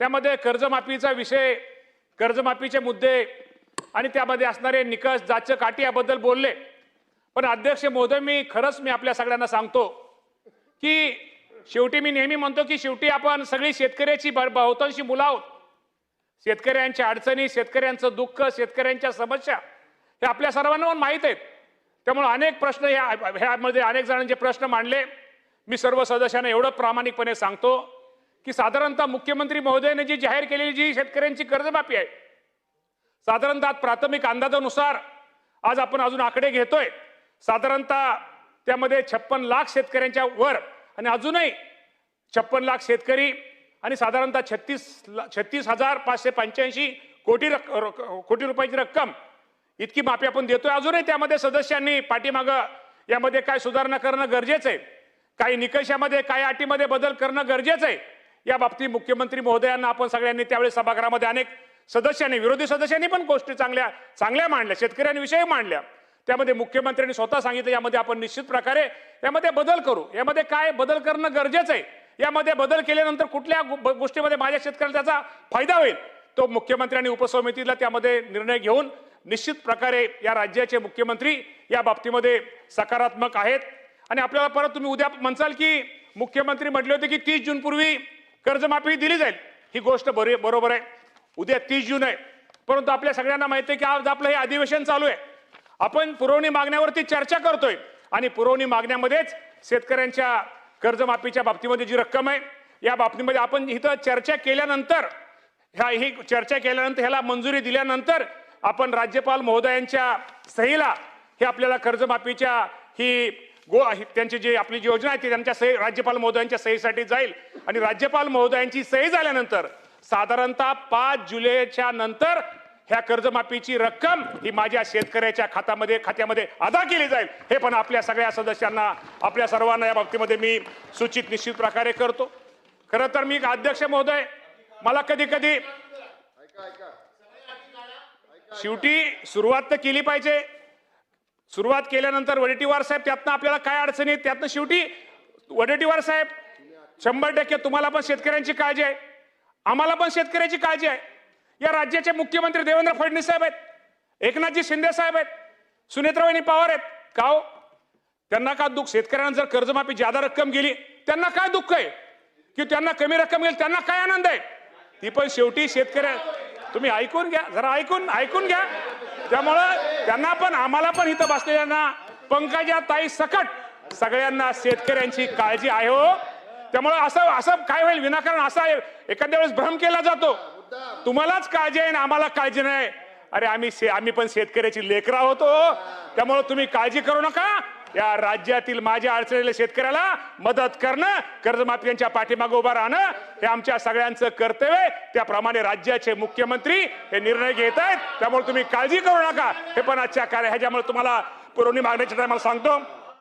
त्यामध्ये कर्जमाफीचा विषय, कर्जमाफीचे मुद्दे आणि त्यामध्ये असणारे निकष, जाच काठी याबद्दल बोलले। पण अध्यक्ष महोदय, मी आपल्या सगळ्यांना सांगतो की शेवटी मी नेहमी म्हणतो की शेवटी आपण सगळी शेतकऱ्याची बहुतांशी मुलं आहोत। शेतकऱ्यांच्या अडचणी, शेतकऱ्यांचं दुःख, शेतकऱ्यांच्या समस्या हे आपल्या सर्वांना माहीत आहेत। त्यामुळे अनेक प्रश्न ह्यामध्ये अनेक जणांचे प्रश्न मांडले। मी सर्व सदस्यांना एवढं प्रामाणिकपणे सांगतो की साधारणतः मुख्यमंत्री महोदयाने जी जाहीर केलेली जी शेतकऱ्यांची कर्जमाफी आहे, साधारणतः प्राथमिक अंदाजानुसार आज आपण अजून आकडे घेतोय, साधारणतः त्यामध्ये 56 लाख शेतकऱ्यांच्या वर आणि अजूनही 56 लाख शेतकरी आणि साधारणतः 36,585 कोटी रुपयाची रक्कम इतकी माफी आपण देतोय। अजूनही त्यामध्ये सदस्यांनी पाठीमागं यामध्ये काय सुधारणा करणं गरजेचं आहे, काही निकषामध्ये काही अटीमध्ये बदल करणं गरजेचं आहे। या बाबतीत मुख्यमंत्री महोदयांना आपण सगळ्यांनी त्यावेळी सभागृहामध्ये अनेक सदस्यांनी, विरोधी सदस्यांनी पण गोष्टी चांगल्या मांडल्या, शेतकऱ्यांविषयी मांडल्या। त्यामध्ये मुख्यमंत्र्यांनी स्वतः सांगितलं यामध्ये आपण निश्चित प्रकारे यामध्ये बदल करू, यामध्ये काय बदल करणं गरजेचं आहे, यामध्ये बदल केल्यानंतर कुठल्या गोष्टीमध्ये माझ्या शेतकऱ्याला त्याचा फायदा होईल तो मुख्यमंत्र्यांनी उपसमितीला त्यामध्ये निर्णय घेऊन निश्चित प्रकारे या राज्याचे मुख्यमंत्री या बाबतीमध्ये सकारात्मक आहेत। आणि आपल्याला परत तुम्ही उद्या म्हणसाल की मुख्यमंत्री म्हटले होते की 30 जून पूर्वी कर्जमाफी दिली जाईल, ही गोष्ट बरोबर आहे। उद्या 30 जून आहे, परंतु आपल्या सगळ्यांना माहिती आहे की आज आपलं हे अधिवेशन चालू आहे, आपण पुरवणी मागण्यावरती चर्चा करतोय आणि पुरवणी मागण्यामध्येच शेतकऱ्यांच्या कर्जमाफीच्या बाबतीमध्ये जी रक्कम आहे या बाबतीमध्ये आपण इथं चर्चा केल्यानंतर ह्याला मंजुरी दिल्यानंतर आपण राज्यपाल महोदयांच्या सहीला हे आपल्याला कर्जमाफीच्या त्यांची जी आपली योजना आहे ती त्यांच्या सही राज्यपाल महोदयांच्या सहीसाठी जाईल आणि राज्यपाल महोदयांची सही झाल्यानंतर साधारणतः 5 जुलैच्या नंतर ह्या कर्जमाफीची रक्कम ही माझ्या शेतकऱ्याच्या खात्यामध्ये अदा केली जाईल, हे पण आपल्या सगळ्या सदस्यांना, आपल्या सर्वांना या बाबतीमध्ये मी सूचित निश्चित प्रकारे करतो। खरं तर मी अध्यक्ष महोदय, मला कधी शेवटी सुरुवात तर केली पाहिजे, सुरुवात केल्यानंतर वडेट्टीवार साहेब त्यातनं आपल्याला काय अडचणी आहेत, त्यातनं शेवटी वडेट्टीवार साहेब 100% तुम्हाला पण शेतकऱ्यांची काळजी आहे, आम्हाला पण शेतकऱ्याची काळजी आहे। या राज्याचे मुख्यमंत्री देवेंद्र फडणवीस साहेब आहेत, एकनाथजी शिंदे साहेब आहेत, सुनेत्रावहिनी पवार आहेत, का हो त्यांना का दुःख? शेतकऱ्यांना जर कर्जमाफी ज्यादा रक्कम गेली त्यांना काय दुःख आहे, की त्यांना कमी रक्कम गेली त्यांना काय आनंद आहे? ती पण शेवटी शेतकऱ्या, तुम्ही ऐकून घ्या जरा, ऐकून घ्या। त्यामुळं त्यांना पण आम्हाला पण इथं बसलेल्यांना पंकजा ताई सकट सगळ्यांना शेतकऱ्यांची काळजी आहे हो। त्यामुळे असं काय होईल विनाकारण असा एखाद्या वेळेस भ्रम केला जातो, तुम्हालाच काळजी आहे ना आम्हाला काळजी नाही। अरे आम्ही पण शेतकऱ्याची लेकरं होतो, त्यामुळे तुम्ही काळजी करू नका। या राज्यातील माझ्या अडचणीला शेतकऱ्याला मदत करणं, कर्जमाफीच्या पाठीमागे उभा राहणं हे आमच्या सगळ्यांचं कर्तव्य आहे। त्याप्रमाणे राज्याचे मुख्यमंत्री हे निर्णय घेत आहेत, त्यामुळे तुम्ही काळजी करू नका। हे पण आजच्या ह्याच्यामुळे तुम्हाला पुरवणी मागण्याच्या टायमाला सांगतो।